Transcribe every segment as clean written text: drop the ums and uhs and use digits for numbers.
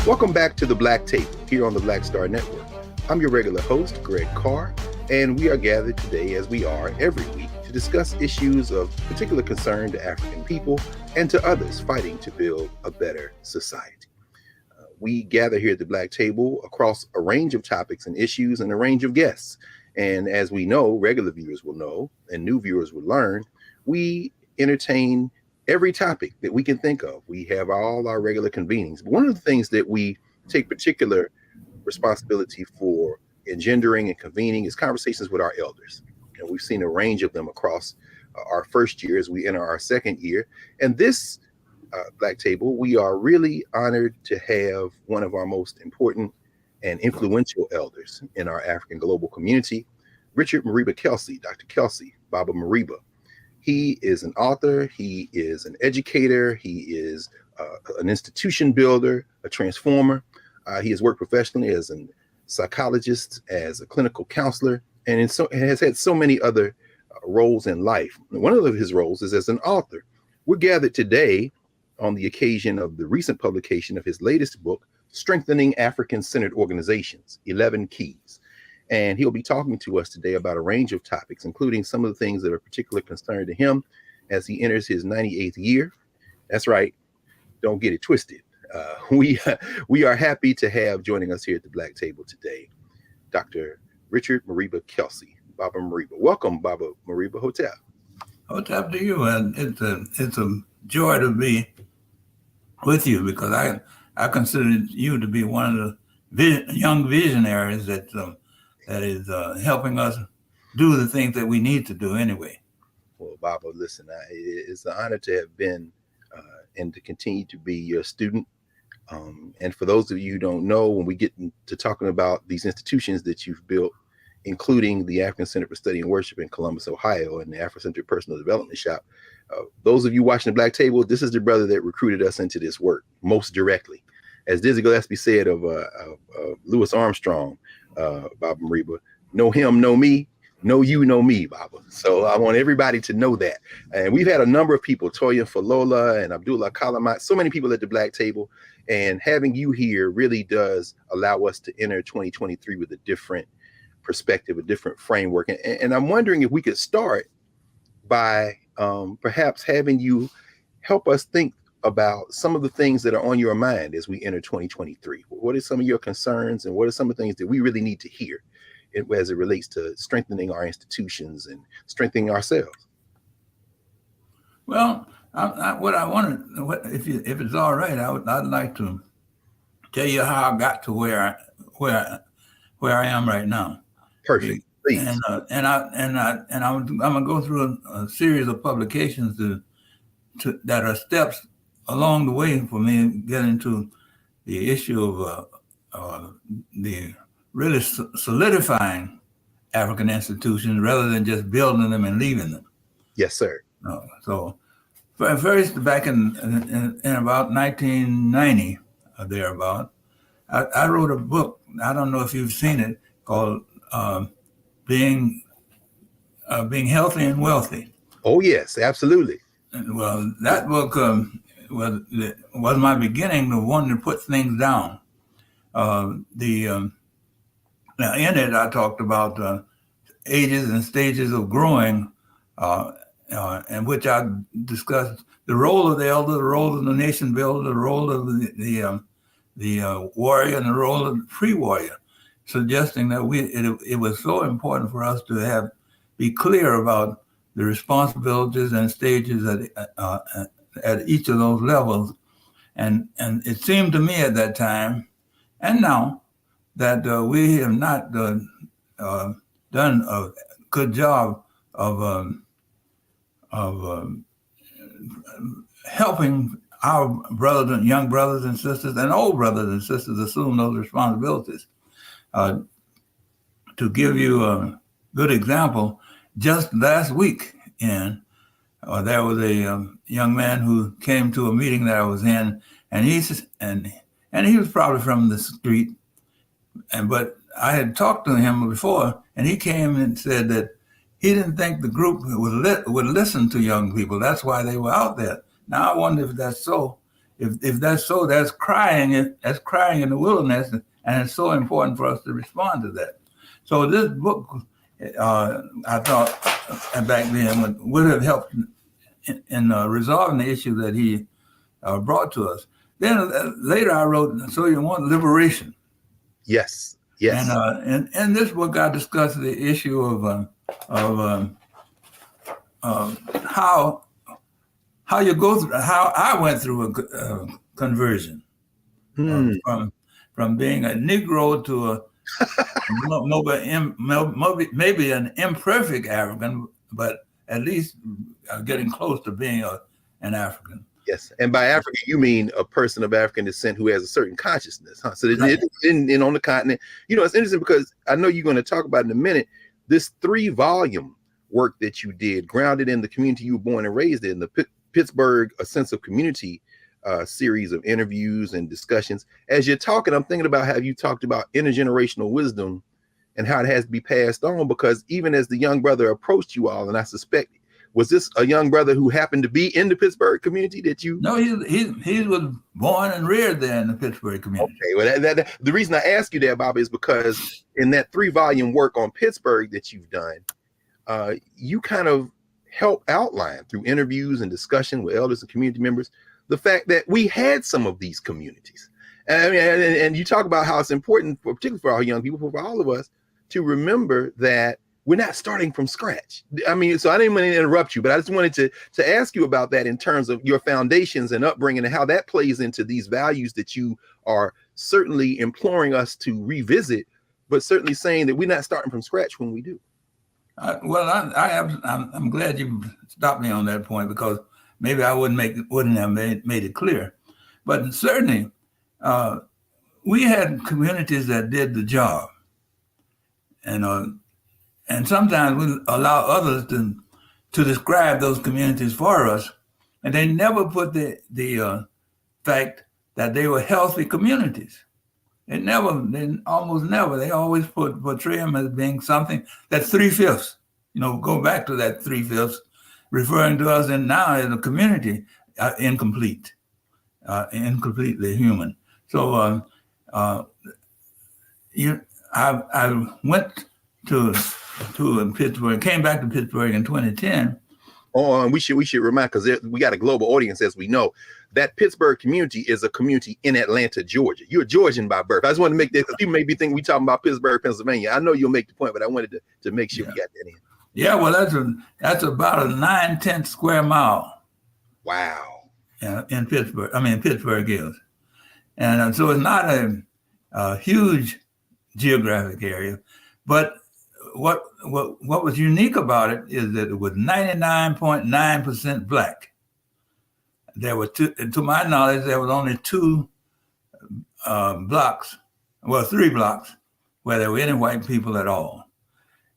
Welcome back to the Black Table here on the Black Star Network. I'm your regular host, Greg Carr, and we are gathered today, as we are every week, to discuss issues of particular concern to African people and to others fighting to build a better society. We gather here at the Black Table across a range of topics and issues and a range of guests. And as we know, regular viewers will know, and new viewers will learn, we entertain every topic that we can think of. We have all our regular convenings. But one of the things that we take particular responsibility for engendering and convening is conversations with our elders. And we've seen a range of them across our first year as we enter our second year. And this Black Table, we are really honored to have one of our most important and influential elders in our African global community, Richard Mariba Kelsey, Dr. Kelsey, Baba Mariba. He is an author, he is an educator, he is an institution builder, a transformer. He has worked professionally as a psychologist, as a clinical counselor, and has had so many other roles in life. One of his roles is as an author. We're gathered today on the occasion of the recent publication of his latest book, Strengthening African-Centered Organizations, 11 Keys. And he'll be talking to us today about a range of topics, including some of the things that are particular concern to him as he enters his 98th year. That's right. Don't get it twisted. We are happy to have joining us here at the Black Table today, Dr. Richard Mariba Kelsey, Baba Mariba. Welcome, Baba Mariba. Hotep. Hotep to you. And it's a joy to be with you, because I consider you to be one of the young visionaries that is helping us do the things that we need to do anyway. Well, Baba, listen, it's an honor to have been and to continue to be your student. And for those of you who don't know, when we get to talking about these institutions that you've built, including the African Center for Study and Worship in Columbus, Ohio, and the Afrocentric Personal Development Shop, those of you watching the Black Table, this is the brother that recruited us into this work most directly. As Dizzy Gillespie said of Louis Armstrong, Baba Mariba, know him, know me, know you, know me, Baba. So I want everybody to know that. And we've had a number of people, Toya Falola and Abdullah Kalamat, so many people at the Black Table. And having you here really does allow us to enter 2023 with a different perspective, a different framework. And I'm wondering if we could start by perhaps having you help us think about some of the things that are on your mind as we enter 2023. What are some of your concerns, and what are some of the things that we really need to hear as it relates to strengthening our institutions and strengthening ourselves? Well, if it's all right, I'd like to tell you how I got to where I am right now. Perfect. Please. And I'm gonna go through a series of publications that are steps along the way for me getting to the issue of the really solidifying African institutions rather than just building them and leaving them. Yes, sir. So first, back in about 1990 or thereabout, I wrote a book. I don't know if you've seen it, called Being Healthy and Wealthy. Oh yes, absolutely. Well, that book was my beginning of wanting to put things down. Now in it, I talked about ages and stages of growing, in which I discussed the role of the elder, the role of the nation builder, the role of the warrior, and the role of the pre-warrior, suggesting that it was so important for us to be clear about the responsibilities and stages at each of those levels. And it seemed to me at that time, and now, that we have not done a good job of helping our young brothers and sisters and old brothers and sisters assume those responsibilities. To give you a good example, just last week there was a young man who came to a meeting that I was in, and he was probably from the street, but I had talked to him before, and he came and said that he didn't think the group would listen to young people. That's why they were out there. Now I wonder if that's so, if that's so, that's crying. That's crying in the wilderness, and it's so important for us to respond to that. So this book, I thought back then would have helped in resolving the issue that he brought to us. Then later I wrote So You Want Liberation. Yes. Yes. And in this book I discussed the issue of how you go through, how I went through a conversion from being a Negro to maybe an imperfect African, but at least getting close to being an African. Yes, and by African you mean a person of African descent who has a certain consciousness, huh? So right. in on the continent, it's interesting because I know you're going to talk about in a minute this 3-volume work that you did, grounded in the community you were born and raised in, the Pittsburgh A Sense of Community series of interviews and discussions. As you're talking, I'm thinking about how you talked about intergenerational wisdom and how it has to be passed on, because even as the young brother approached you all, and I suspect, was this a young brother who happened to be in the Pittsburgh community that you? No, he was born and reared there in the Pittsburgh community. Okay, well, the reason I ask you that, Bob, is because in that 3-volume work on Pittsburgh that you've done, you kind of help outline through interviews and discussion with elders and community members the fact that we had some of these communities. And you talk about how it's important, particularly for our young people, for all of us, to remember that we're not starting from scratch. So I didn't want to interrupt you, but I just wanted to ask you about that in terms of your foundations and upbringing and how that plays into these values that you are certainly imploring us to revisit, but certainly saying that we're not starting from scratch when we do. I'm glad you stopped me on that point, because maybe I wouldn't have made it clear. But certainly, we had communities that did the job, and sometimes we allow others to describe those communities for us, and they never put the fact that they were healthy communities. They almost never. They always portray them as being something that's 3/5. Go back to that 3/5, referring to us now as a community incomplete, incompletely human. So I went to Pittsburgh, came back to Pittsburgh in 2010. Oh, and we should remind, because we got a global audience, as we know, that Pittsburgh community is a community in Atlanta, Georgia. You're a Georgian by birth. I just want to make that, because people may be thinking we talking about Pittsburgh, Pennsylvania. I know you'll make the point, but I wanted to make sure we got that in. Yeah, well, that's about a 9/10 square mile. Wow. In Pittsburgh. Pittsburgh is. And so it's not a huge geographic area, but what was unique about it is that it was 99.9% Black. There were to my knowledge, there was only 2 blocks, 3 blocks, where there were any white people at all.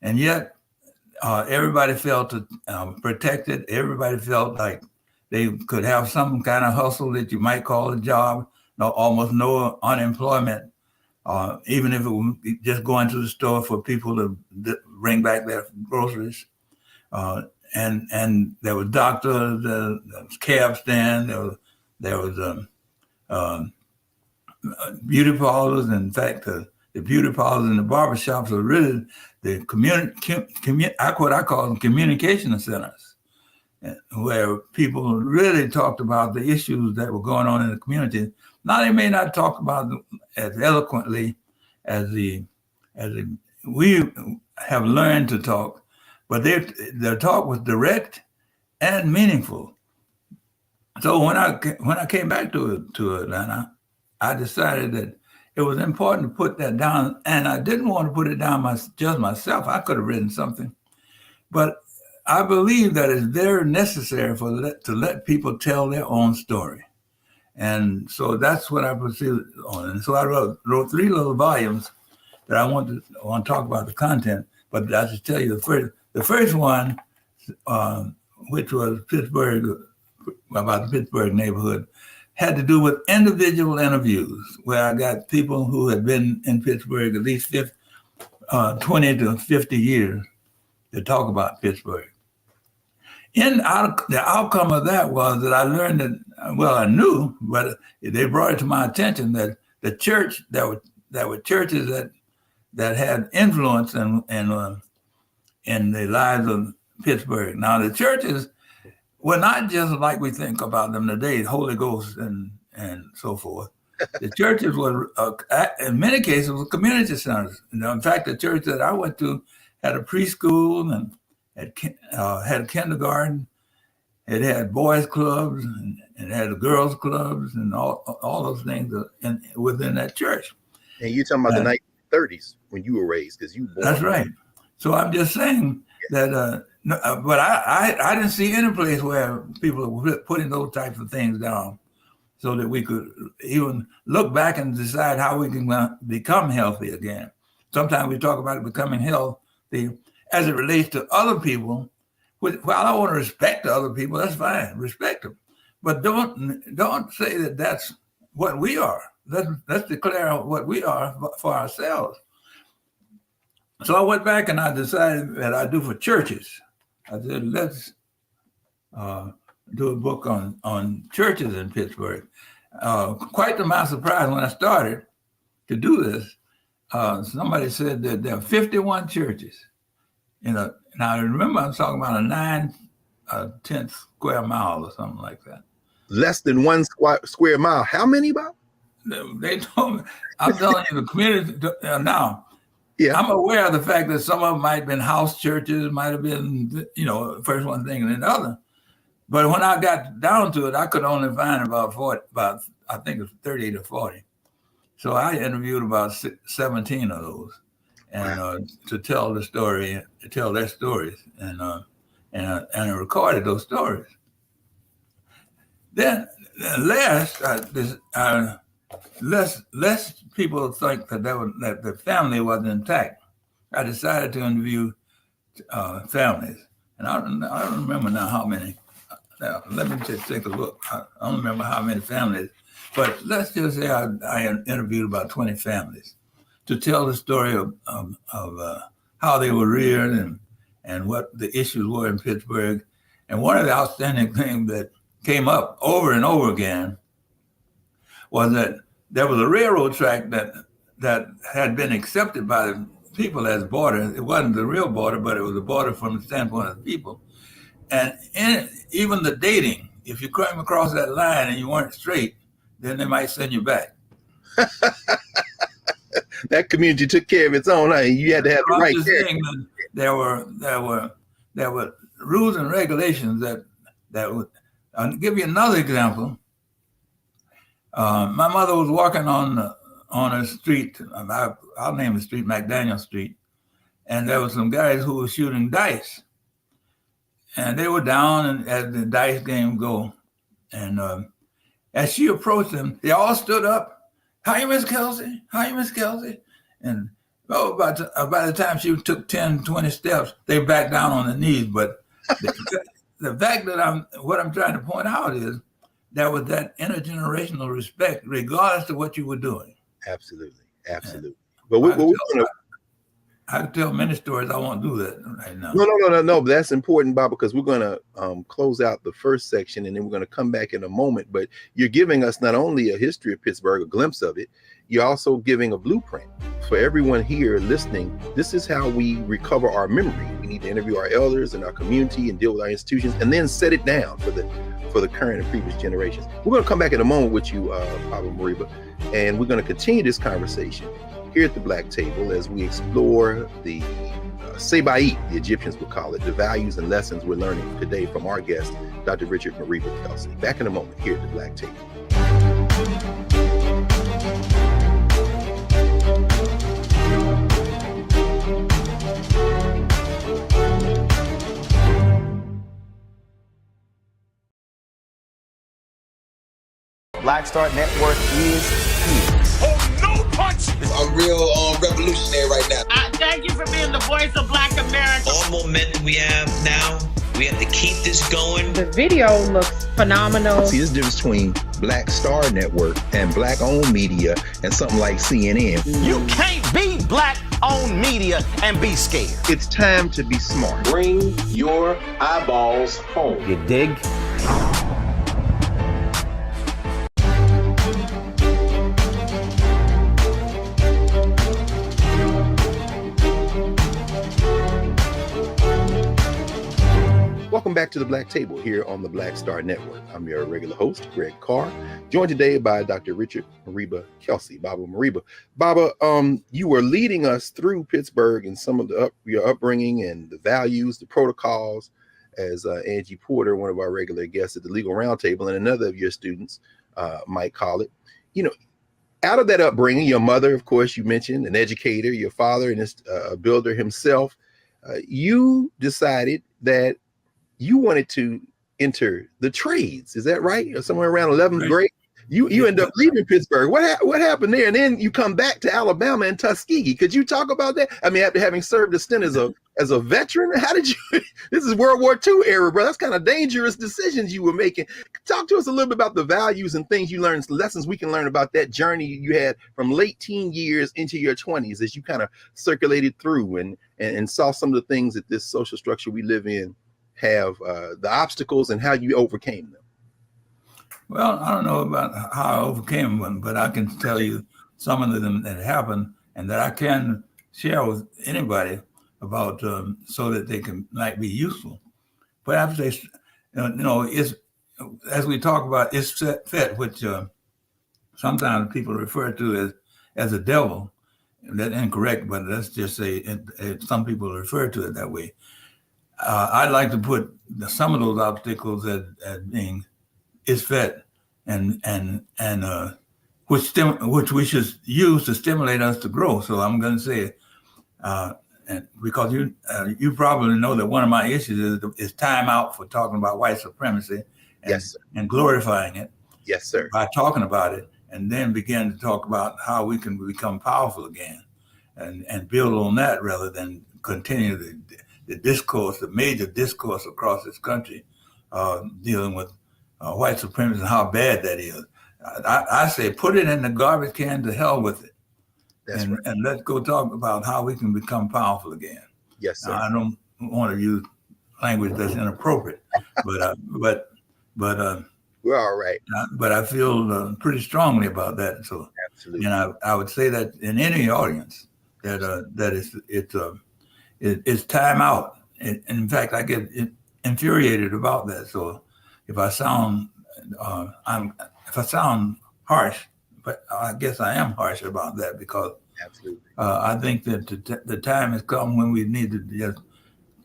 And yet, everybody felt protected. Everybody felt like they could have some kind of hustle that you might call a job, almost no unemployment, even if it was just going to the store for people to bring back their groceries. And there was doctors, there was cab stand, there was beauty parlors. In fact, the beauty parlors and the barbershops are really the what I call them communication centers, where people really talked about the issues that were going on in the community. Now, they may not talk about them as eloquently as we have learned to talk, but their talk was direct and meaningful. So when I came back to Atlanta, I decided that it was important to put that down, and I didn't want to put it down just myself. I could have written something, but I believe that it's very necessary to let people tell their own story. And so that's what I proceeded on. And so I wrote 3 little volumes that I want to talk about the content. But I just tell you the first one, which was about the Pittsburgh neighborhood, had to do with individual interviews, where I got people who had been in Pittsburgh at least 20 to 50 years to talk about Pittsburgh. The outcome of that was that I learned that, well, I knew, but they brought it to my attention that the church, that were churches that had influence in the lives of Pittsburgh. Now, the churches were not just like we think about them today, Holy Ghost and so forth. The churches were, in many cases, were community centers. In fact, the church that I went to had a preschool and had a kindergarten. It had boys' clubs and it had girls' clubs and all those things within that church. And you're talking about the 1930s when you were raised, because you were born. That's right. So I'm just saying that, but I didn't see any place where people were putting those types of things down so that we could even look back and decide how we can become healthy again. Sometimes we talk about becoming healthy as it relates to other people. Well, I want to respect the other people. That's fine. Respect them. But don't say that that's what we are. Let's declare what we are for ourselves. So I went back and I decided that I'd do for churches. I said, let's do a book on churches in Pittsburgh. Quite to my surprise, when I started to do this, somebody said that there are 51 churches. Now I remember I'm talking about a 9/10 square mile or something like that. Less than 1 square mile. How many about? They told me. I'm telling you, the community now. Yeah. I'm aware of the fact that some of them might have been house churches, might have been, first one thing and then the other. But when I got down to it, I could only find about I think it was 38 or 40. So I interviewed about 17 of those, and to tell the story, to tell their stories, and I recorded those stories. Then less people think that the family wasn't intact. I decided to interview families, and I don't remember now how many. Now, let me just take a look. I don't remember how many families, but let's just say I interviewed about 20 families to tell the story of how they were reared and what the issues were in Pittsburgh. And one of the outstanding things that came up over and over again was that there was a railroad track that had been accepted by the people as border. It wasn't the real border, but it was a border from the standpoint of the people. And even the dating, if you came across that line and you weren't straight, then they might send you back. That community took care of its own. You had to have the right care. There were rules and regulations that would. I'll give you another example. My mother was walking on a street. I'll name the street McDaniel Street, and there were some guys who were shooting dice, and they were down and as the dice game go, and as she approached them, they all stood up. Hi, Miss Kelsey. Hi, Miss Kelsey. And by the time she took 10, 20 steps, they backed down on their knees. But the fact that what I'm trying to point out is there was that intergenerational respect, regardless of what you were doing. Absolutely. But I can tell many stories. I won't do that right now. No. But that's important, Bob, because we're going to close out the first section and then we're going to come back in a moment. But you're giving us not only a history of Pittsburgh, a glimpse of it, you're also giving a blueprint for everyone here listening. This is how we recover our memory. We need to interview our elders in our community and deal with our institutions and then set it down for the current and previous generations. We're going to come back in a moment with you, Pablo Mariba, and we're going to continue this conversation here at the Black Table as we explore the Sebaid, the Egyptians would call it, the values and lessons we're learning today from our guest, Dr. Richard Mariba Kelsey. Back in a moment here at the Black Table. Black Star Network is here. Oh, no punch! I'm real revolutionary right now. Thank you for being the voice of Black America. All momentum we have now, we have to keep this going. The video looks phenomenal. See, there's a difference between Black Star Network and Black-owned media and something like CNN. You can't be black own media and be scared. It's time to be smart. Bring your eyeballs home. You dig? Welcome back to the Black Table here on the Black Star Network. I'm your regular host, Greg Carr, joined today by Dr. Richard Mariba Kelsey, Baba Mariba. Baba, you were leading us through Pittsburgh and some of your upbringing and the values, the protocols, as Angie Porter, one of our regular guests at the Legal Roundtable, and another of your students might call it. You know, out of that upbringing, your mother, of course, you mentioned, an educator, your father, and a builder himself, you decided that you wanted to enter the trades. Is that right? Or somewhere around 11th grade? You end up leaving Pittsburgh. What happened there? And then you come back to Alabama and Tuskegee. Could you talk about that? I mean, after having served a stint as a veteran, how did you, this is World War II era, bro. That's kind of dangerous decisions you were making. Talk to us a little bit about the values and things you learned, lessons we can learn about that journey you had from late teen years into your 20s as you kind of circulated through and saw some of the things that this social structure we live in have, the obstacles and how you overcame them. Well, I don't know about how I overcame them, but I can tell you some of them that happened and that I can share with anybody about so that they can be useful. But I have to say, it's, as we talk about Isfet, which sometimes people refer to as a devil. That's incorrect, but let's just say some people refer to it that way. I'd like to put some of those obstacles as being Isfet and which we should use to stimulate us to grow. So I'm going to say, and because you probably know that one of my issues is time out for talking about white supremacy and glorifying it. Yes, sir. By talking about it, and then begin to talk about how we can become powerful again, and build on that rather than continue the discourse, the major discourse across this country, dealing with white supremacy and how bad that is. I say put it in the garbage can, to hell with it. And let's go talk about how we can become powerful again. Yes, sir. Now, I don't want to use language that's inappropriate, but we're all right. But I feel pretty strongly about that. So, absolutely. And I would say that in any audience that it's time out. And in fact, I get infuriated about that. So if I sound harsh, but I guess I am harsh about that because absolutely. I think that the time has come when we need to just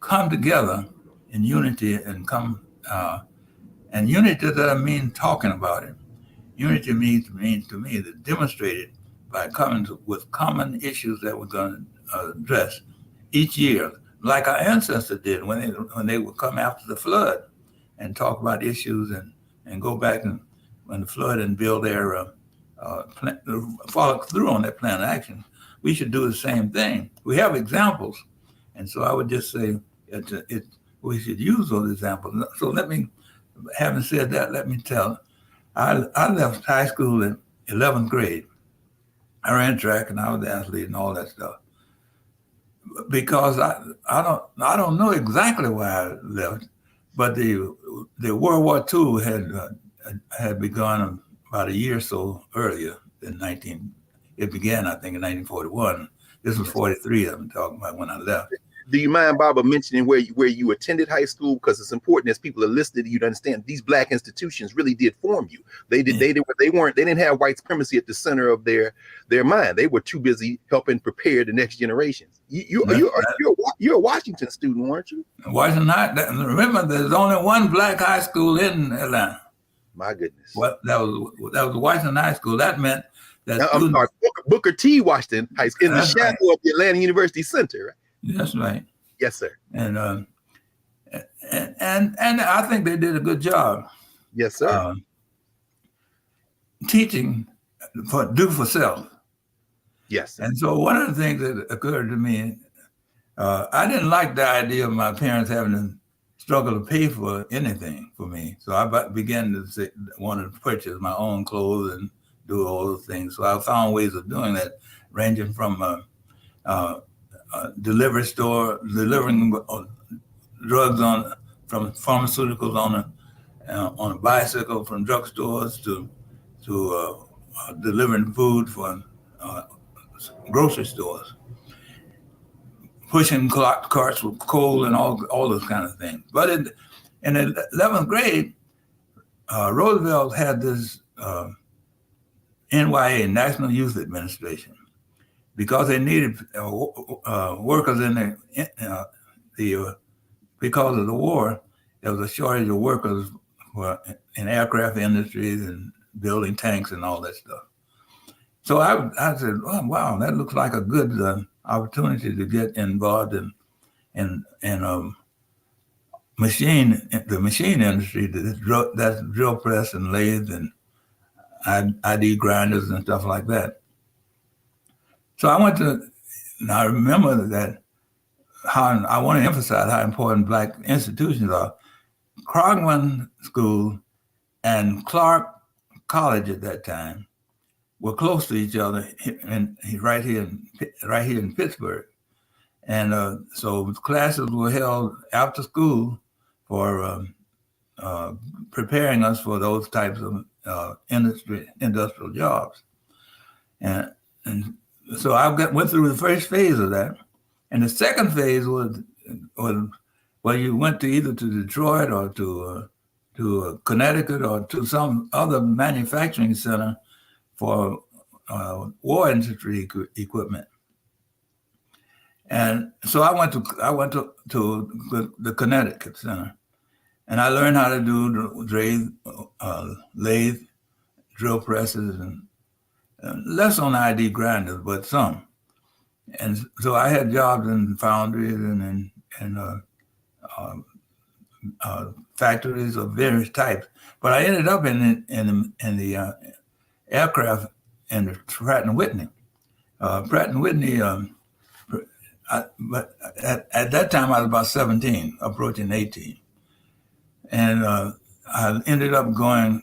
come together in unity and and unity doesn't mean talking about it. Unity means to me to demonstrate it by coming with common issues that we're going to address each year, like our ancestors did when they would come after the flood and talk about issues and go back and when the flood and build their follow through on that plan of action. We should do the same thing. We have examples, and so I would just say we should use those examples. So having said that, let me tell. I left high school in 11th grade. I ran track and I was the athlete and all that stuff. Because I don't know exactly why I left, but the World War II had begun about a year or so earlier than it began, I think, in 1941. This was 43 I'm talking about when I left. Do you mind, Baba, mentioning where you attended high school? Because it's important as people are listening to you to understand these Black institutions really did form you. They didn't have white supremacy at the center of their mind. They were too busy helping prepare the next generations. You're a Washington student, weren't you? Washington. Remember, there's only one Black high school in Atlanta. My goodness. Well, that was Washington High School. That meant that I'm sorry, Booker T. Washington High School, in the shadow of the Atlanta University Center, right? That's right. Yes, sir. And I think they did a good job. Yes, sir. Teaching for self. Yes, sir. And so one of the things that occurred to me, I didn't like the idea of my parents having to struggle to pay for anything for me. So I began to want to purchase my own clothes and do all those things. So I found ways of doing that, ranging from delivering drugs from pharmaceuticals on a bicycle from drugstores to delivering food for grocery stores, pushing carts with coal and all those kind of things. But in the 11th grade, Roosevelt had this NYA, National Youth Administration, because they needed workers in because of the war. There was a shortage of workers in aircraft industries and building tanks and all that stuff. So I said, oh, wow, that looks like a good opportunity to get involved in the machine industry, that's drill press and lathe and ID grinders and stuff like that. So I went to, and I remember that I want to emphasize how important Black institutions are. Krogman School and Clark College at that time were close to each other, and right here in Pittsburgh. And so classes were held after school for preparing us for those types of industrial jobs. And so I went through the first phase of that. And the second phase was well, you went to either to Detroit or to Connecticut or to some other manufacturing center for war industry equipment. And so I went to the Connecticut Center, and I learned how to do lathe, drill presses, and less on ID grinders, but some. And so I had jobs in foundries and factories of various types. But I ended up in the aircraft and Pratt & Whitney. Pratt & Whitney. But at that time I was about 17, approaching 18, and I ended up going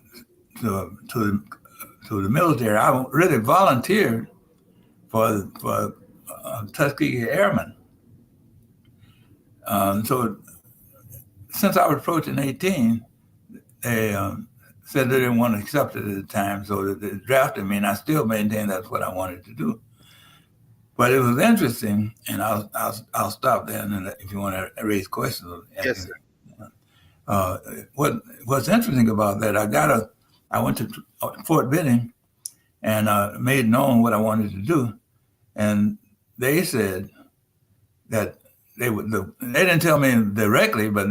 to the military. I really volunteered for Tuskegee Airmen. So since I was approaching 18, they said they didn't want to accept it at the time, so they drafted me, and I still maintain that's what I wanted to do. But it was interesting, and I'll stop there, and then if you want to raise questions. Yes, sir. What's interesting about that, I went to Fort Benning and made known what I wanted to do, and they said that they didn't tell me directly, but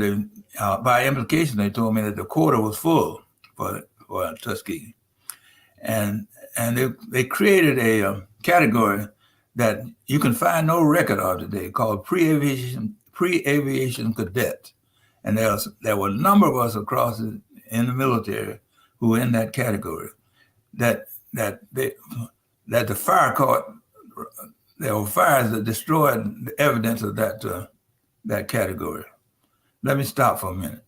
by implication they told me that the quota was full for Tuskegee, and they created a category that you can find no record of today, called pre-aviation cadet. And there were a number of us in the military who were in that category. That the fire caught, there were fires that destroyed the evidence of that category. Let me stop for a minute.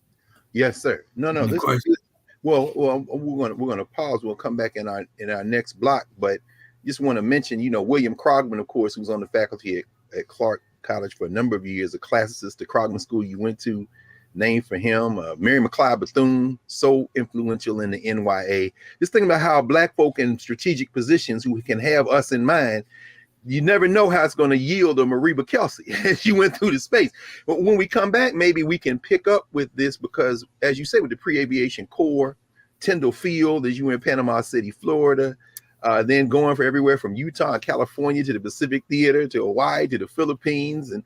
Yes, sir. No. This is good. Well, we're gonna pause. We'll come back in our next block, but just want to mention, William Krogman, of course, who's on the faculty at Clark College for a number of years, a classicist, the Krogman School you went to, named for him. Mary McLeod Bethune, so influential in the NYA. Just thinking about how Black folk in strategic positions who can have us in mind, you never know how it's going to yield a Mariba Kelsey as you went through the space. But when we come back, maybe we can pick up with this because, as you say, with the Pre-Aviation Corps, Tyndall Field, as you were in Panama City, Florida, then going for everywhere from Utah and California to the Pacific Theater to Hawaii to the Philippines, and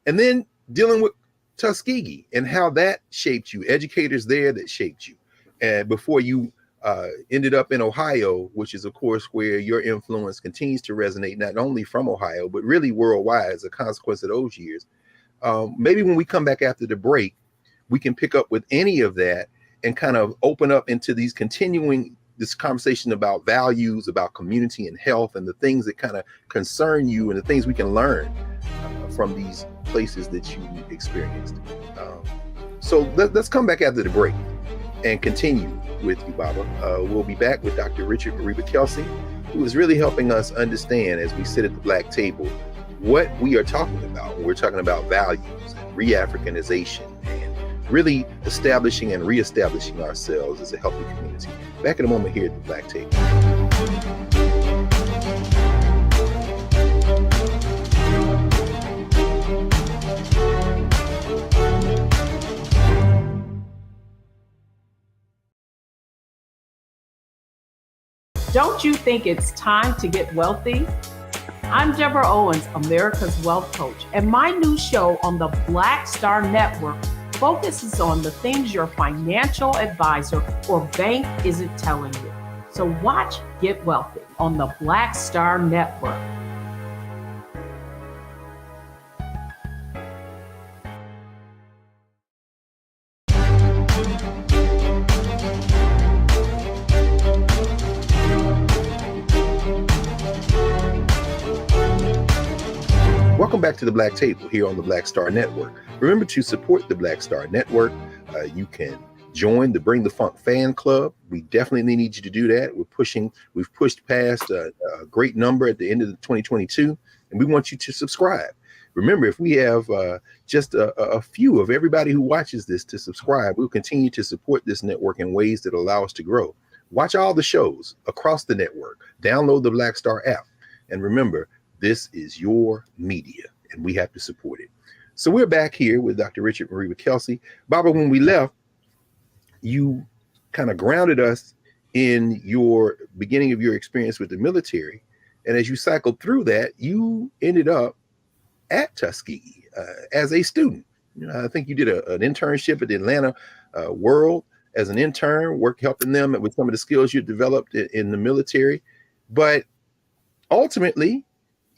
then dealing with Tuskegee and how that shaped you, educators there that shaped you, and before you ended up in Ohio, which is of course where your influence continues to resonate, not only from Ohio but really worldwide as a consequence of those years. Maybe when we come back after the break, we can pick up with any of that and kind of open up into this conversation about values, about community and health, and the things that kind of concern you, and the things we can learn from these places that you experienced. So let's come back after the break and continue with you, Baba. We'll be back with Dr. Richard Mariba Kelsey, who is really helping us understand, as we sit at the Black table, what we are talking about. We're talking about values and Re-Africanization and really establishing and reestablishing ourselves as a healthy community. Back in a moment here at the Black Table. Don't you think it's time to get wealthy? I'm Deborah Owens, America's Wealth Coach, and my new show on the Black Star Network focuses on the things your financial advisor or bank isn't telling you. So watch Get Wealthy on the Black Star Network. Welcome back to the Black Table here on the Black Star Network. Remember to support the Black Star Network. You can join the Bring the Funk fan club. We definitely need you to do that. We've pushed past a great number at the end of 2022, and we want you to subscribe. Remember, if we have just a few of everybody who watches this to subscribe, we'll continue to support this network in ways that allow us to grow. Watch all the shows across the network. Download the Black Star app. And remember, this is your media, and we have to support it. So we're back here with Dr. Richard Marie McKelsey. Barbara, when we left, you kind of grounded us in your beginning of your experience with the military. And as you cycled through that, you ended up at Tuskegee as a student. I think you did an internship at the Atlanta World as an intern, helping them with some of the skills you developed in the military. But ultimately,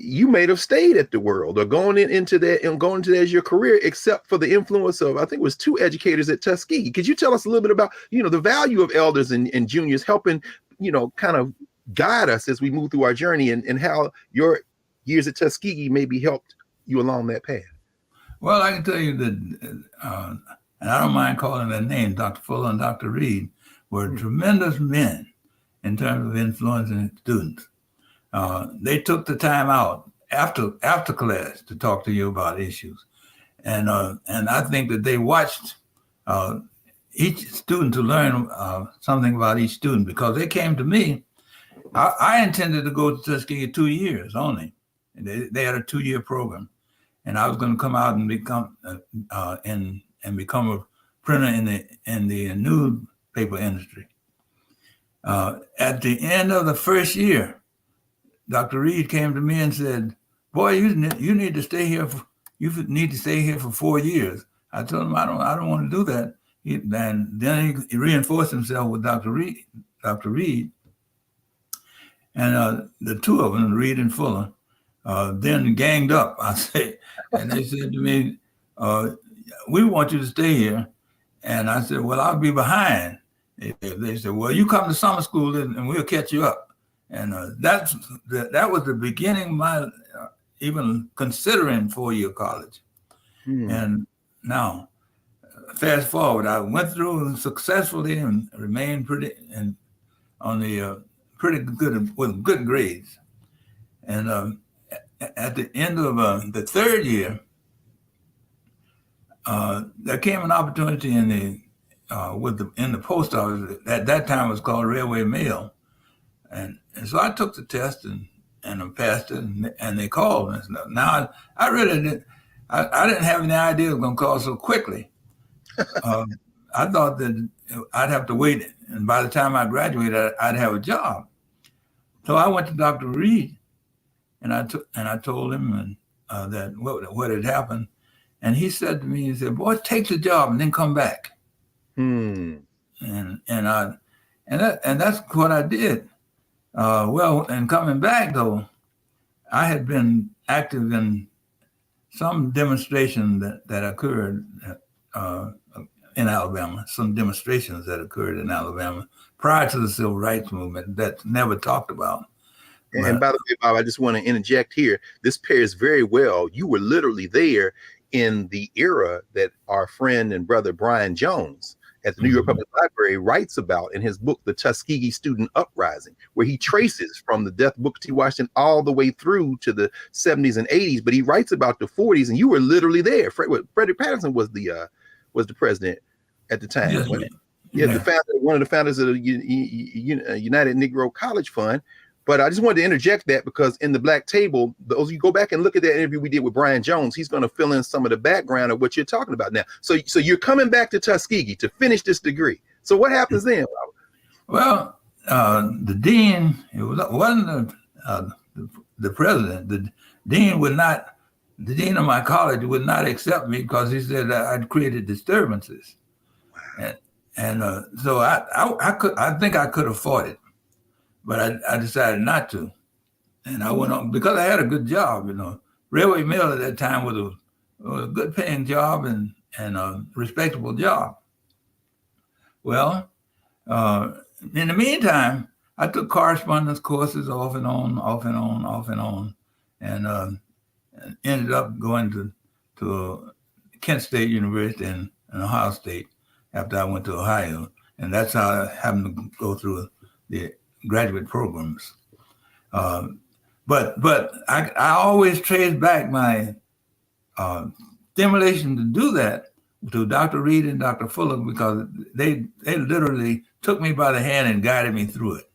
you may have stayed at the World or going into that as your career, except for the influence of, I think it was 2 educators at Tuskegee. Could you tell us a little bit about, the value of elders and juniors helping, kind of guide us as we move through our journey, and how your years at Tuskegee maybe helped you along that path? Well, I can tell you that, and I don't mind calling their names, Dr. Fuller and Dr. Reed were tremendous men in terms of influencing students. They took the time out after class to talk to you about issues, and I think that they watched each student to learn something about each student, because they came to me. I intended to go to Tuskegee 2 years only. They had a 2-year program, and I was going to come out and become become a printer in the newspaper industry. At the end of the first year, Dr. Reed came to me and said, "Boy, you need to stay here. You need to stay here for 4 years." I told him I don't want to do that. Then he reinforced himself with Dr. Reed, and the 2 of them, Reed and Fuller, then ganged up. I say, and they said to me, "We want you to stay here." And I said, "Well, I'll be behind." They said, "Well, you come to summer school and we'll catch you up." And that was the beginning of my even considering 4-year college. And now, fast forward, I went through successfully and remained pretty good with good grades. And at the end of the 3rd year, there came an opportunity in the post office. At that time, it was called Railway Mail. And so I took the test and I passed it, and they called. And now I really didn't. I didn't have any idea it was going to call so quickly. I thought that I'd have to wait, and by the time I graduated, I'd have a job. So I went to Dr. Reed, and I told him that what had happened, and he said to me, he said, "Boy, take the job and then come back." And that's what I did. And coming back, though, I had been active in some demonstration that occurred in Alabama, some demonstrations that occurred in Alabama prior to the Civil Rights Movement that's never talked about. And by the way, Bob, I just want to interject here. This pairs very well. You were literally there in the era that our friend and brother Brian Jones at the New York Public Library, writes about in his book, The Tuskegee Student Uprising, where he traces from the death of Booker T. Washington all the way through to the 70s and 80s. But he writes about the 40s, and you were literally there. Frederick Patterson was the president at the time. The founder, one of the founders of the United Negro College Fund. But I just wanted to interject that because in the Black Table, those you go back and look at that interview we did with Brian Jones, he's going to fill in some of the background of what you're talking about now. So you're coming back to Tuskegee to finish this degrey. So what happens then, Robert? Well, the dean, wasn't the president. The dean the dean of my college would not accept me because he said that I'd created disturbances. So I think I could afford it. But I decided not to, and I went on because I had a good job. Railway mill at that time was a good paying job and a respectable job. Well, in the meantime, I took correspondence courses off and on, and ended up going to Kent State University and Ohio State after I went to Ohio, and that's how I happened to go through the graduate programs. But I always trace back my stimulation to do that to Dr. Reed and Dr. Fuller because they literally took me by the hand and guided me through it.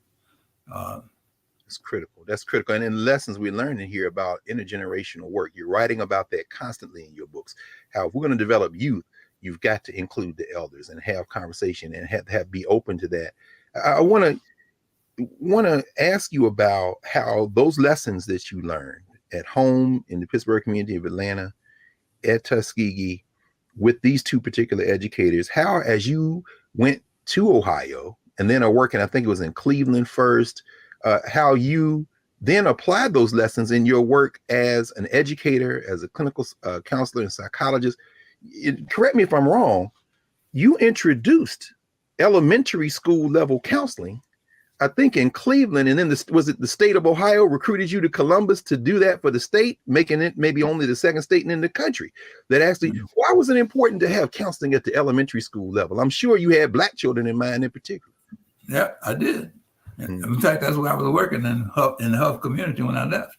It's critical. That's critical. And in lessons we're learning here about intergenerational work, you're writing about that constantly in your books. How if we're going to develop youth, you've got to include the elders and have conversation and have be open to that. I want to ask you about how those lessons that you learned at home in the Pittsburgh community of Atlanta, at Tuskegee, with these two particular educators, how as you went to Ohio and then are working, I think it was in Cleveland first, how you then applied those lessons in your work as an educator, as a clinical counselor and psychologist. Correct me if I'm wrong, you introduced elementary school level counseling, I think in Cleveland, and then was it the state of Ohio recruited you to Columbus to do that for the state, making it maybe only the second state in the country that actually, why was it important to have counseling at the elementary school level? I'm sure you had Black children in mind in particular. Yeah, I did. In fact, that's where I was working in the health community when I left.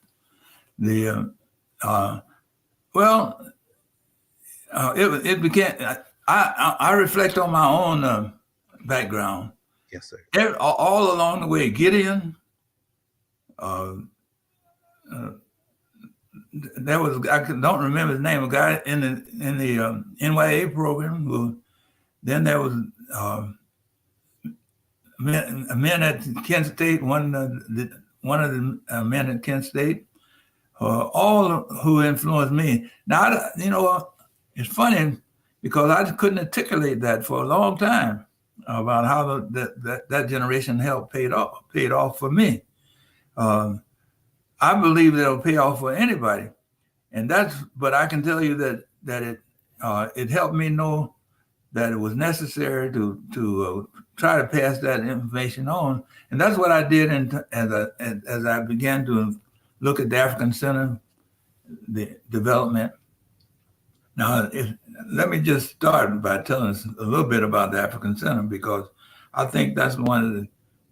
It became, I reflect on my own background. Yes, sir. All along the way, Gideon, there was, I don't remember his name, a guy in the NYA program. Then there was men at Kent State, one of the men at Kent State, all who influenced me. Now, it's funny because I couldn't articulate that for a long time about how that generation helped paid off for me. I believe that it'll pay off for anybody, but I can tell you that it helped me know that it was necessary to try to pass that information on, and that's what I did. As I began to look at the African Center, the development. Now, let me just start by telling us a little bit about the African Center, because I think that's one of the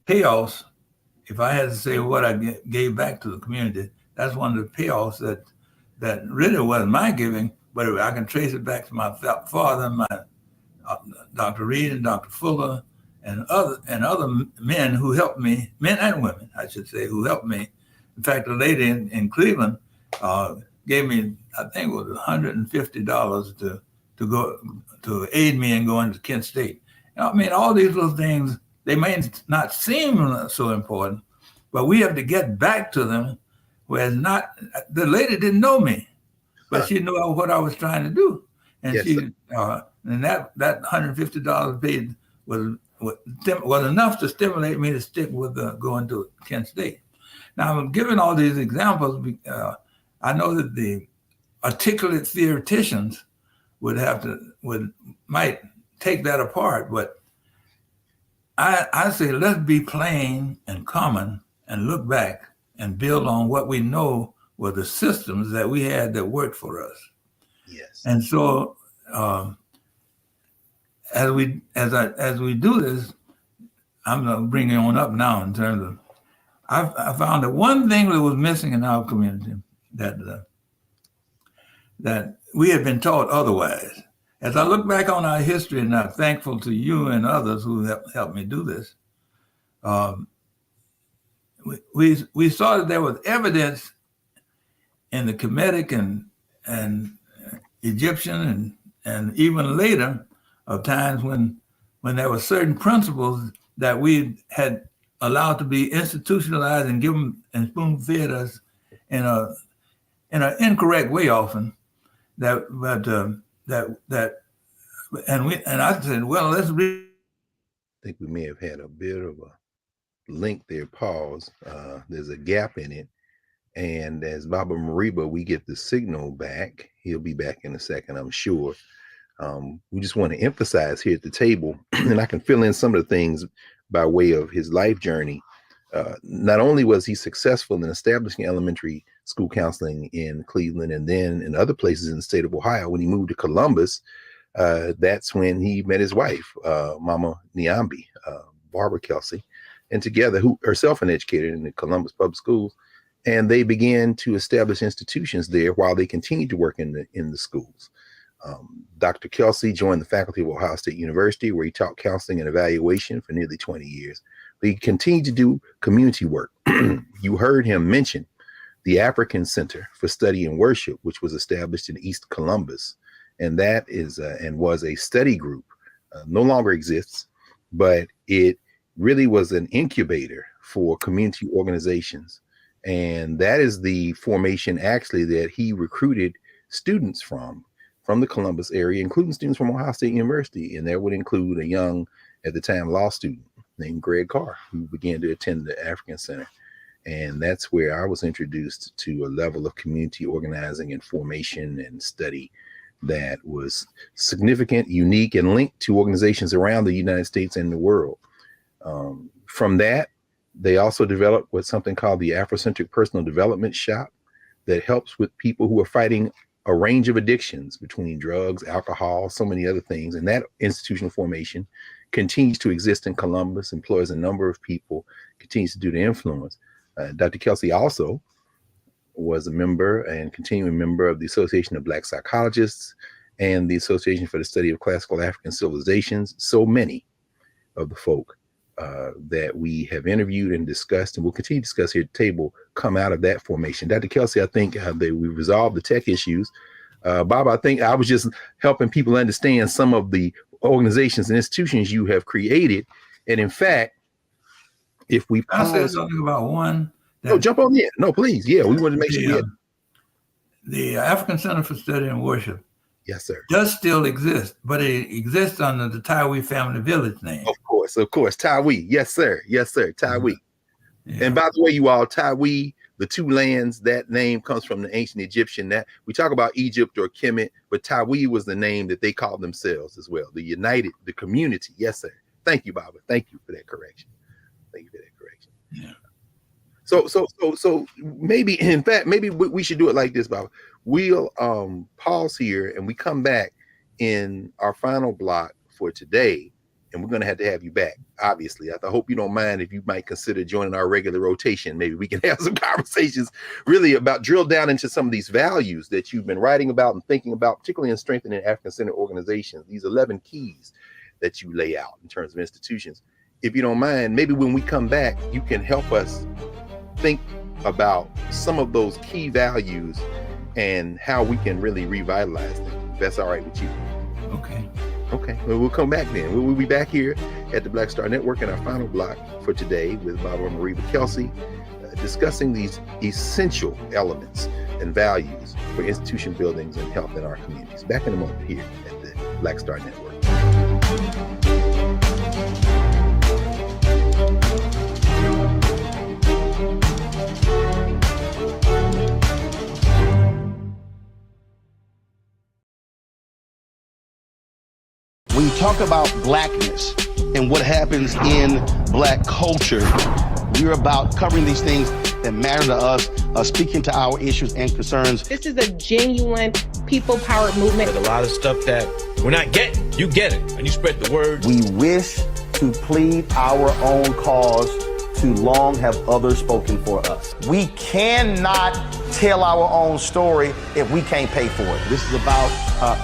payoffs. If I had to say what I gave back to the community, that's one of the payoffs that really wasn't my giving, but I can trace it back to my father, my Dr. Reed and Dr. Fuller, and other men who helped me, men and women, I should say, who helped me. In fact, a lady in Cleveland gave me, I think it was $150 to go to aid me in going to Kent State. I mean, all these little things, they may not seem so important, but we have to get back to them. Whereas the lady didn't know me, but she knew what I was trying to do, and yes, and that $150 paid was enough to stimulate me to stick with going to Kent State. Now, I'm giving all these examples. I know that the articulate theoreticians might take that apart, but I say let's be plain and common and look back and build on what we know were the systems that we had that worked for us. Yes. And so as we do this, I'm going to bring it on up now in terms of, I found that one thing that was missing in our community that we had been taught otherwise. As I look back on our history, and I'm thankful to you and others who helped me do this, we saw that there was evidence in the Kemetic and Egyptian and even later of times when there were certain principles that we had allowed to be institutionalized and given and spoon-fed us in an incorrect way often. And I said, well, let's read. I think we may have had a bit of a link there, pause. There's a gap in it. And as Baba Mariba, we get the signal back. He'll be back in a second, I'm sure. We just want to emphasize here at the table, and I can fill in some of the things by way of his life journey. Not only was he successful in establishing elementary school counseling in Cleveland and then in other places in the state of Ohio, when he moved to Columbus, that's when he met his wife, Mama Niambi, Barbara Kelsey, and together, who herself an educator in the Columbus Public Schools, and they began to establish institutions there while they continued to work in the schools. Dr. Kelsey joined the faculty of Ohio State University, where he taught counseling and evaluation for nearly 20 years. But he continued to do community work. You heard him mention the African Center for Study and Worship, which was established in East Columbus. And that is and was a study group, no longer exists, but it really was an incubator for community organizations. And that is the formation actually that he recruited students from the Columbus area, including students from Ohio State University. And that would include a young, at the time, law student named Greg Carr, who began to attend the African Center. And that's where I was introduced to a level of community organizing and formation and study that was significant, unique, and linked to organizations around the United States and the world. From that, they also developed what's something called the Afrocentric Personal Development Shop that helps with people who are fighting a range of addictions between drugs, alcohol, so many other things. And that institutional formation continues to exist in Columbus, employs a number of people, continues to do the influence. Dr. Kelsey also was a member and continuing member of the Association of Black Psychologists and the Association for the Study of Classical African Civilizations. So many of the folk that we have interviewed and discussed and will continue to discuss here at the table come out of that formation. Dr. Kelsey, I think that we resolved the tech issues. Bob, I think I was just helping people understand some of the organizations and institutions you have created. And in fact, if we pause, I said something about one. No, jump on in. No, please. Yeah, we wanted to make sure. The African Center for Study and Worship. Yes, sir. Does still exist, but it exists under the Taiwi Family Village name. Of course. Taiwi. Yes, sir. Taiwi. Yeah. And by the way, you all, Taiwi, the two lands, that name comes from the ancient Egyptian. That we talk about Egypt or Kemet, but Taiwi was the name that they called themselves as well. The community. Yes, sir. Thank you, Baba. Thank you for that correction. Yeah. So maybe, in fact, maybe we should do it like this, Baba. We'll pause here and we come back in our final block for today, and we're going to have you back, obviously. I hope you don't mind if you might consider joining our regular rotation. Maybe we can have some conversations really about drill down into some of these values that you've been writing about and thinking about, particularly in strengthening African-centered organizations, these 11 keys that you lay out in terms of institutions. If you don't mind, maybe when we come back, you can help us think about some of those key values and how we can really revitalize them. If that's all right with you. Okay. Well, we'll come back then. We'll be back here at the Black Star Network in our final block for today with Barbara Mariba Kelsey, discussing these essential elements and values for institution buildings and health in our communities. Back in a moment here at the Black Star Network. When you talk about blackness and what happens in black culture, we're about covering these things that matter to us, speaking to our issues and concerns. This is a genuine people-powered movement. There's a lot of stuff that we're not getting. you get it and you spread the word. We wish to plead our own cause. Too long have others spoken for us. We cannot tell our own story if we can't pay for it. This is about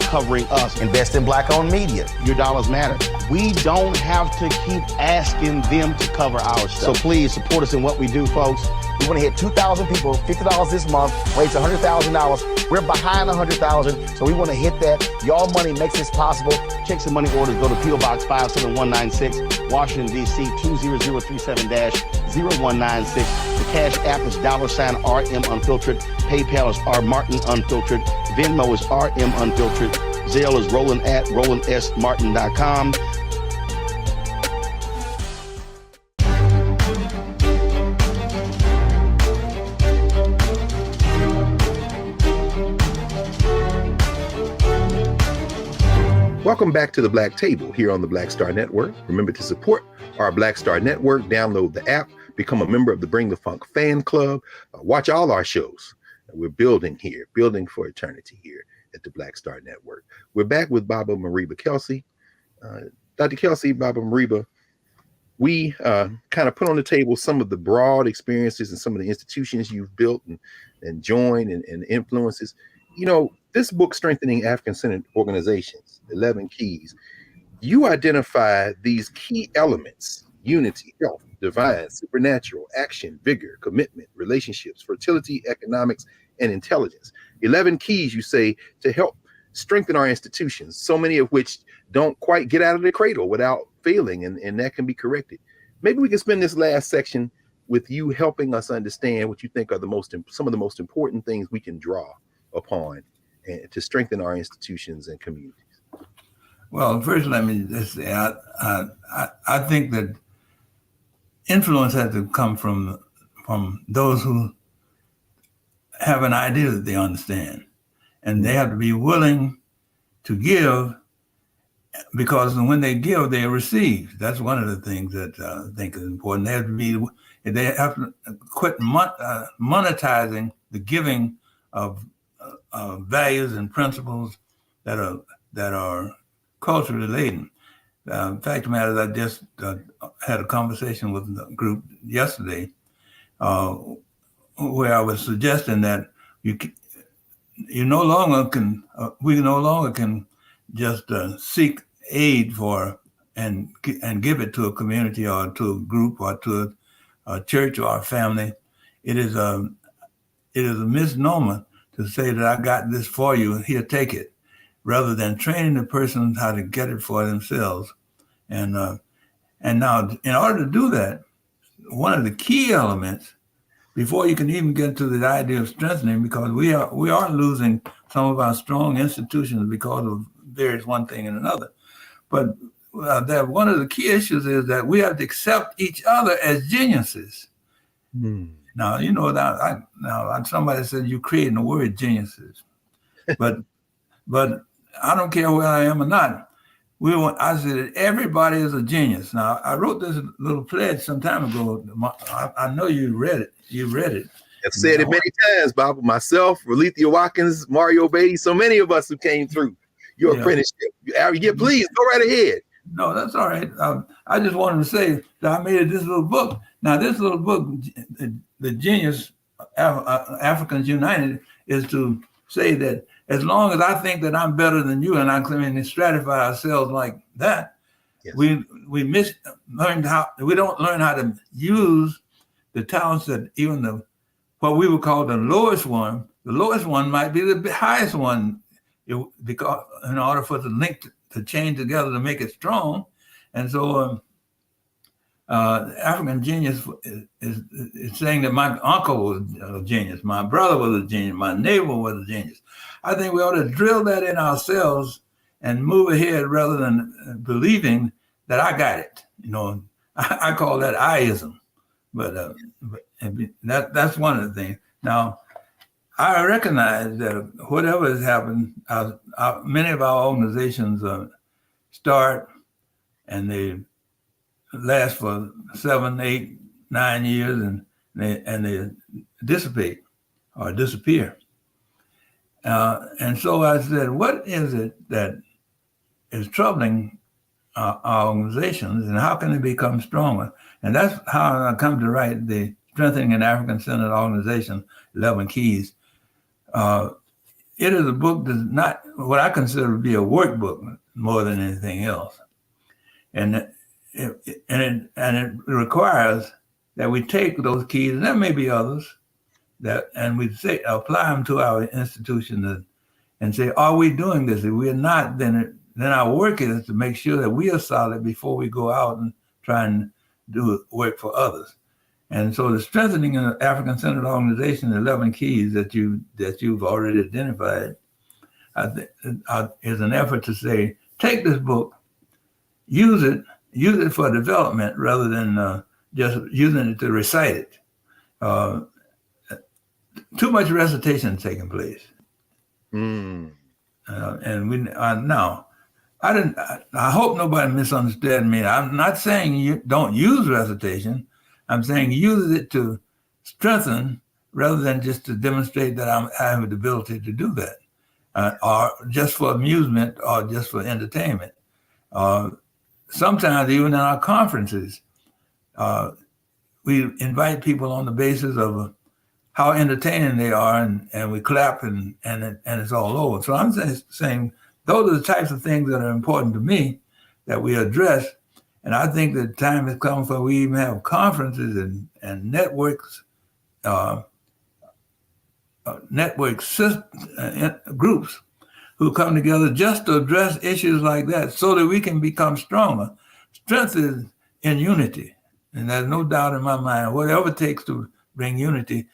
covering us. Invest in Black-owned media. Your dollars matter. We don't have to keep asking them to cover our stuff. So please support us in what we do, folks. We want to hit 2,000 people, $50 this month, raise $100,000. We're behind 100,000, so we want to hit that. Y'all money makes this possible. Check some money orders. Go to P.O. Box 57196, Washington, D.C. 20037-0196. The Cash App is $RM Unfiltered. PayPal is R Martin Unfiltered. Venmo is RM Unfiltered. Zelle is roland@rolandsmartin.com. Welcome back to the Black Table here on the Black Star Network. Remember to support our Black Star Network. Download the app, become a member of the Bring the Funk fan club. Watch all our shows. We're building here, building for eternity here at the Black Star Network. We're back with Baba Mariba Kelsey. Dr. Kelsey, Baba Mariba, we kind of put on the table some of the broad experiences and some of the institutions you've built and joined and influences. You know, this book, Strengthening African-Centered Organizations, 11 Keys, you identify these key elements: unity, health, divine, supernatural, action, vigor, commitment, relationships, fertility, economics, and intelligence. 11 keys, you say, to help strengthen our institutions, so many of which don't quite get out of the cradle without failing, and that can be corrected. Maybe we can spend this last section with you helping us understand what you think are some of the most important things we can draw upon and to strengthen our institutions and communities. Well, first, let me just say, I think that influence has to come from those who have an idea that they understand, and they have to be willing to give, because when they give, they receive. That's one of the things that I think is important. They have to quit monetizing the giving of values and principles that are culturally laden. The fact of the matter is, I just had a conversation with a group yesterday where I was suggesting that we no longer can just seek aid for and give it to a community or to a group or to a church or a family. It is a misnomer to say that I got this for you, here, take it, rather than training the person how to get it for themselves. And now, in order to do that, one of the key elements, before you can even get to the idea of strengthening, because we are losing some of our strong institutions because of various one thing and another. But that one of the key issues is that we have to accept each other as geniuses. Now, you know, somebody said you're creating the word geniuses, but I don't care where I am or not. I said everybody is a genius. Now, I wrote this little pledge some time ago. I know you read it. I've said it many times, Bob. Myself, Relethea Watkins, Mario Beatty, so many of us who came through your apprenticeship. Please go right ahead. No, that's all right. I just wanted to say that I made this little book. Now, this little book, The Genius Africans United, is to say that as long as I think that I'm better than you and I can stratify ourselves like that, yes, we don't learn how to use the talents that even what we would call the lowest one might be the highest one, because in order for the link to chain together to make it strong. And so African genius is saying that my uncle was a genius, my brother was a genius, my neighbor was a genius. I think we ought to drill that in ourselves and move ahead rather than believing that I got it. You know, I call that I-ism, but that's one of the things. Now, I recognize that whatever has happened, many of our organizations start and they last for 7, 8, 9 years, and they dissipate or disappear. And so I said, what is it that is troubling our organizations, and how can they become stronger? And that's how I come to write the Strengthening an African-Centered Organization, 11 Keys. It is a book that's not what I consider to be a workbook more than anything else. And it requires that we take those keys, and there may be others, and we apply them to our institution and say, are we doing this? If we're not, then our work is to make sure that we are solid before we go out and try and do work for others. And so the Strengthening an African-Centered Organization, 11 Keys that you've already identified, is an effort to say, take this book, use it for development rather than just using it to recite it. Too much recitation taking place. And now, I hope nobody misunderstood me. I'm not saying you don't use recitation. I'm saying use it to strengthen rather than just to demonstrate that I have the ability to do that, or just for amusement or just for entertainment. Sometimes even in our conferences, we invite people on the basis of how entertaining they are, and we clap and it's all over. So I'm saying those are the types of things that are important to me that we address. And I think the time has come for we even have conferences and networks, groups who come together just to address issues like that so that we can become stronger. Strength is in unity. And there's no doubt in my mind, whatever it takes to bring unity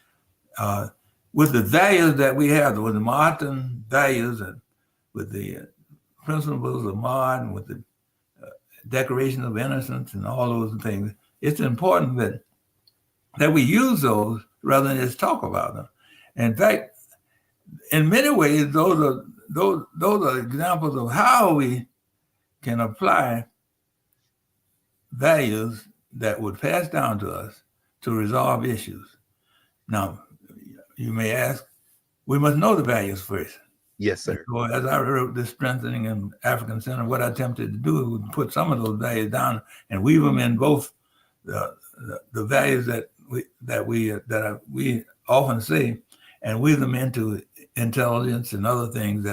with the values that we have, with the Martin values and with the principles of Martin, with the Declaration of Innocence and all those things. It's important that we use those rather than just talk about them. In fact, in many ways, those are examples of how we can apply values that would pass down to us to resolve issues. Now, you may ask, we must know the values first. Yes, sir. So as I wrote this Strengthening an African Center, what I attempted to do was put some of those values down and weave them in both the values that we often say, and weave them into intelligence and other things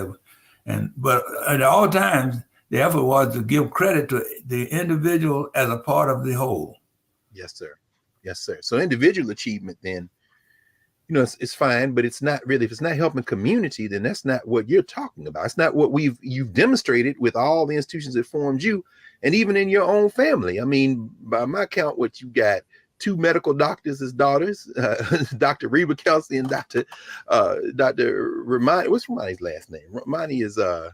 but at all times the effort was to give credit to the individual as a part of the whole. Yes, sir. Yes, sir. So individual achievement then, it's fine, but it's not really, if it's not helping community, then that's not what you're talking about. It's not what you've demonstrated with all the institutions that formed you, and even in your own family. I mean, by my count, what you got, 2 medical doctors as daughters, Dr. Reba Kelsey and Dr. Romani. What's Romani's last name? Romani is I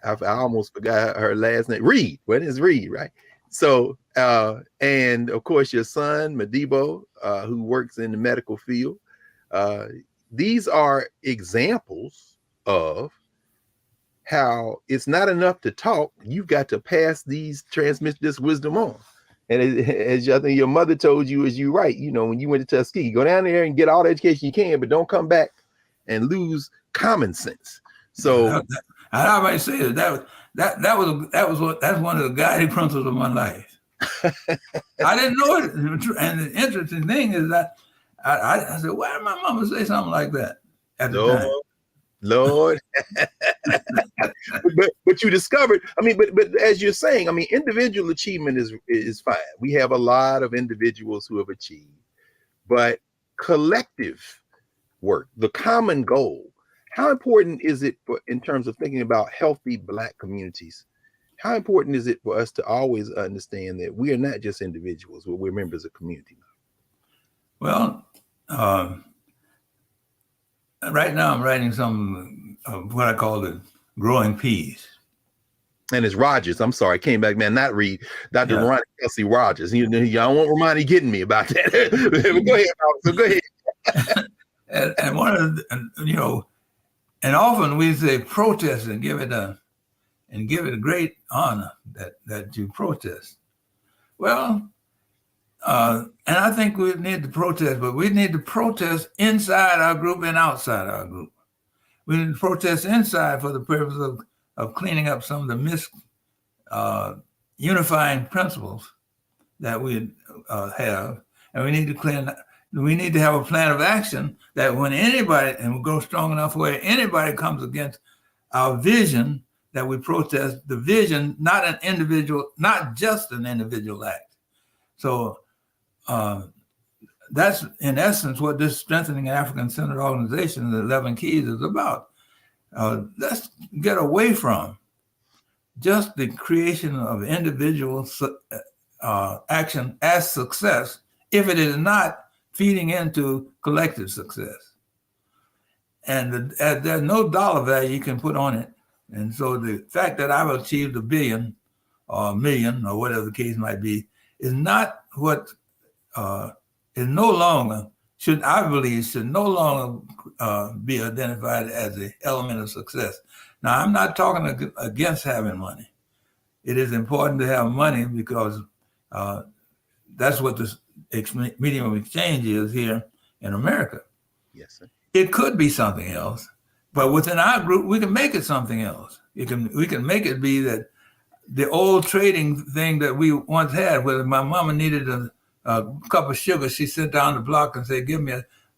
almost forgot her last name. Reed. What is Reed, right? So, and of course, your son, Madibo, who works in the medical field. These are examples of how it's not enough to talk. You've got to transmit this wisdom on. And as I think your mother told you, as you write, when you went to Tuskegee, go down there and get all the education you can, but don't come back and lose common sense. So I might say that's one of the guiding principles of my life. I didn't know it. And the interesting thing is that I said, why did my mama say something like that at the time? Lord. but you discovered, but as you're saying, individual achievement is fine. We have a lot of individuals who have achieved, but collective work, the common goal, how important is it in terms of thinking about healthy Black communities? How important is it for us to always understand that we are not just individuals, but we're members of community? Well, right now I'm writing some of what I call the growing peas. And it's Rogers. I'm sorry, came back, man. Not Reed. Dr. Ronnie Kelsey Rogers. Y'all won't remind me getting me about that. Go ahead, so go ahead. and one of the, and often we say protest and give it a great honor that you protest. Well, and I think we need to protest, but we need to protest inside our group and outside our group. We need to protest inside for the purpose of cleaning up some of the unifying principles that we have, and we need to have a plan of action that when anybody, and we go strong enough where anybody comes against our vision, that we protest the vision, not just an individual act. So that's in essence what this Strengthening African-Centered Organization, the 11 Keys, is about. Let's get away from just the creation of individual action as success if it is not feeding into collective success. And there's no dollar value you can put on it. And so the fact that I've achieved $1 billion or $1 million or whatever the case might be is not what is no longer, should no longer be identified as an element of success. Now, I'm not talking against having money. It is important to have money because that's what the medium of exchange is here in America. Yes, sir. It could be something else, but within our group, we can make it something else. We can make it be that the old trading thing that we once had, where my mama needed a cup of sugar, she sat down the block and said,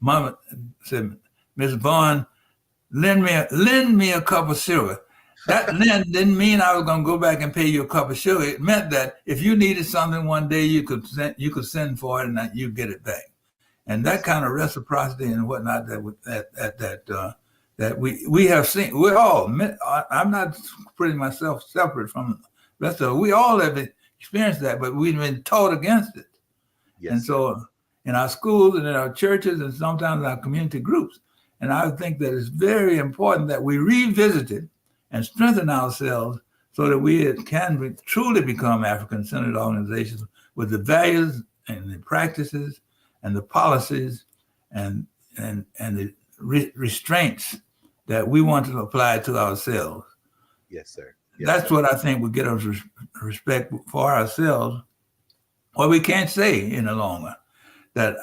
Mama said, Miss Vaughn, lend me a cup of sugar. That lend didn't mean I was going to go back and pay you a cup of sugar. It meant that if you needed something one day, you could send for it and you get it back. And that kind of reciprocity and whatnot that we have seen, we all, I'm not putting myself separate from the rest of it. We all have experienced that, but we've been taught against it. Yes. And so in our schools and in our churches and sometimes our community groups, and I think that it's very important that we revisit it and strengthen ourselves so that we can truly become African-centered organizations with the values and the practices and the policies and the restraints that we want to apply to ourselves. Yes, sir. Yes, That's sir. what I think would get us respect for ourselves. Well, we can't say any longer that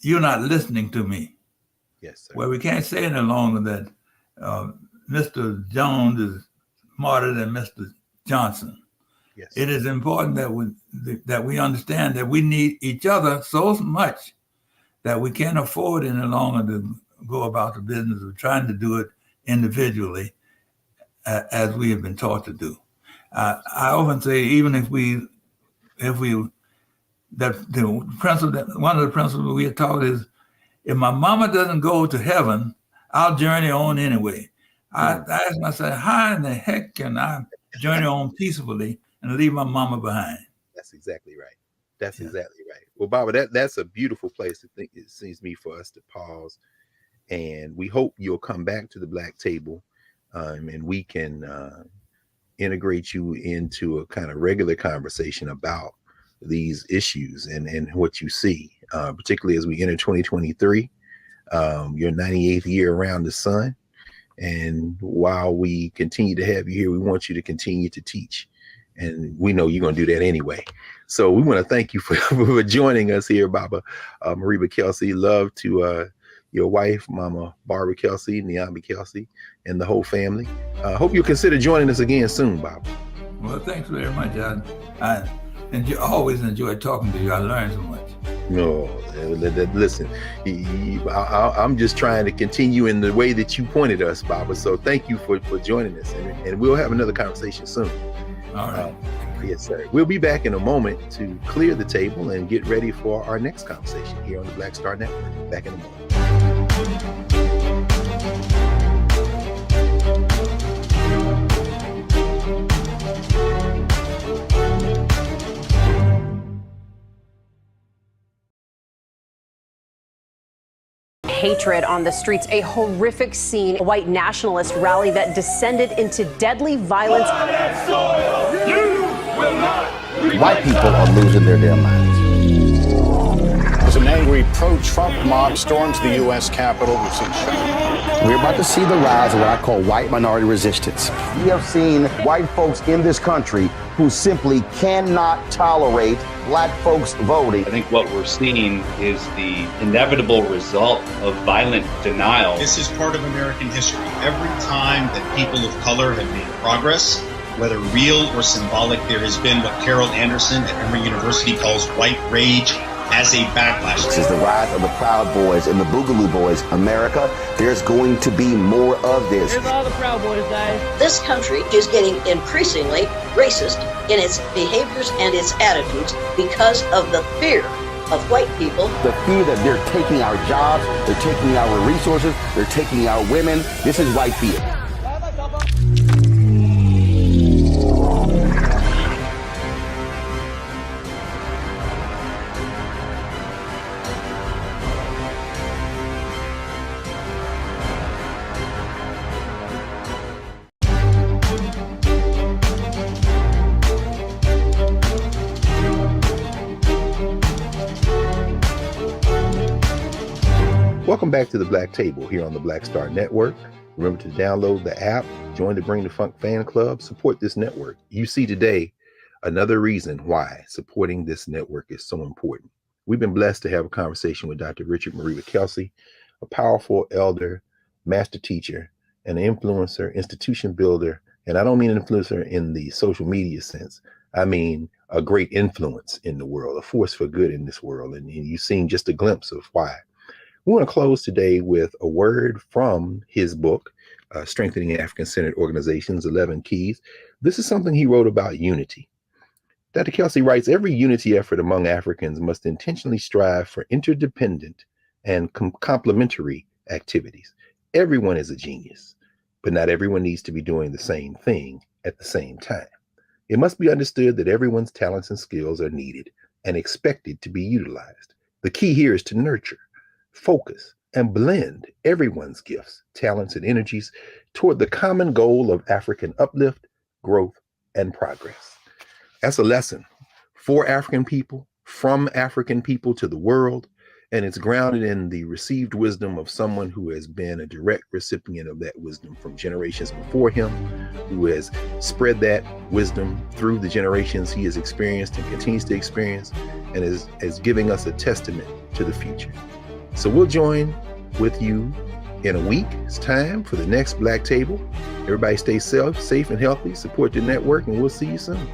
you're not listening to me. Yes, sir. Well, we can't say any longer that Mr. Jones is smarter than Mr. Johnson. Yes. It is important that we understand that we need each other so much that we can't afford any longer to go about the business of trying to do it individually as we have been taught to do. I often say, even one of the principles we are taught is, if my mama doesn't go to heaven, I'll journey on anyway. I ask myself, how in the heck can I journey on peacefully and leave my mama behind? That's exactly right. That's exactly right. Well, Baba, that's a beautiful place to think, it seems to me, for us to pause. And we hope you'll come back to the Black Table and we can integrate you into a kind of regular conversation about these issues and what you see, particularly as we enter 2023, your 98th year around the sun. And while we continue to have you here, we want you to continue to teach. And we know you're going to do that anyway. So we want to thank you for joining us here, Baba Mariba Kelsey. Love to your wife, Mama Barbara Kelsey, Niambi Kelsey, and the whole family. Hope you'll consider joining us again soon, Baba. Well, thanks very much. I always enjoy talking to you. I learn so much. No, listen, I'm just trying to continue in the way that you pointed us, Baba. So thank you for joining us, and we'll have another conversation soon. All right. Yes, sir. We'll be back in a moment to clear the table and get ready for our next conversation here on the Black Star Network. Back in a moment. Hatred on the streets, a horrific scene, a white nationalist rally that descended into deadly violence. White people are losing their damn minds. What's your name? angry pro-Trump mob storms the U.S. Capitol. We've seen We're about to see the rise of what I call white minority resistance. We have seen white folks in this country who simply cannot tolerate black folks voting. I think what we're seeing is the inevitable result of violent denial. This is part of American history. Every time that people of color have made progress, whether real or symbolic, there has been what Carol Anderson at Emory University calls white rage as a backlash. This is the rise of the Proud Boys and the Boogaloo Boys. America, there's going to be more of this. Here's all the Proud Boys, guys. This country is getting increasingly racist in its behaviors and its attitudes because of the fear of white people. The fear that they're taking our jobs, they're taking our resources, they're taking our women. This is white fear. Welcome back to the Black Table here on the Black Star Network. Remember to download the app, join the Bring the Funk fan club, support this network. You see today another reason why supporting this network is so important. We've been blessed to have a conversation with Dr. Richard Mariva Kelsey, a powerful elder, master teacher, an influencer, institution builder. And I don't mean influencer in the social media sense. I mean a great influence in the world, a force for good in this world. And you've seen just a glimpse of why. We want to close today with a word from his book, Strengthening African-Centered Organizations, 11 Keys. This is something he wrote about unity. Dr. Kelsey writes, every unity effort among Africans must intentionally strive for interdependent and complementary activities. Everyone is a genius, but not everyone needs to be doing the same thing at the same time. It must be understood that everyone's talents and skills are needed and expected to be utilized. The key here is to nurture, focus, and blend everyone's gifts, talents, and energies toward the common goal of African uplift, growth, and progress. That's a lesson for African people, from African people to the world, and it's grounded in the received wisdom of someone who has been a direct recipient of that wisdom from generations before him, who has spread that wisdom through the generations he has experienced and continues to experience, and is giving us a testament to the future. So we'll join with you in a week's time for the next Black Table. Everybody stay safe and healthy, support the network, and we'll see you soon.